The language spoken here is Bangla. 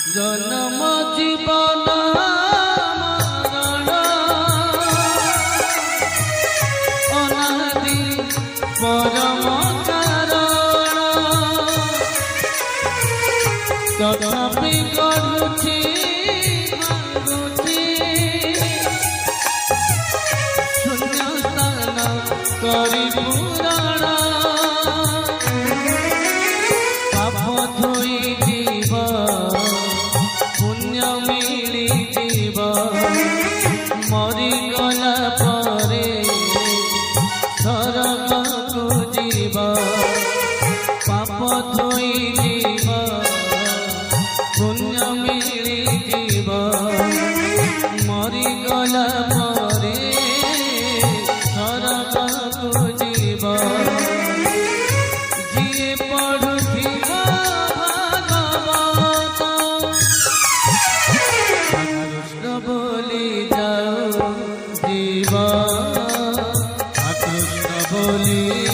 জন্ম জীবন মরণ অনাদি পরম কারণ তথাপি গড়ুছি শূন্য স্থান করি পুরাণ পাপ ধୋଇ ଯିବ পুণ্য মিলি জীব মরিগলা পরে স্বর্গকু জীব পাপ ধୋଇ ଯିବ পুণ্য মিলি জীব মরিগলা পরে স্বর্গকু জীব ଯିଏ ପଢୁଥିବ ଭାଗବତ କୃଷ୍ଣ ବୋଲି ଯାଉ ଯିବ କୃଷ୍ଣ ବୋଲି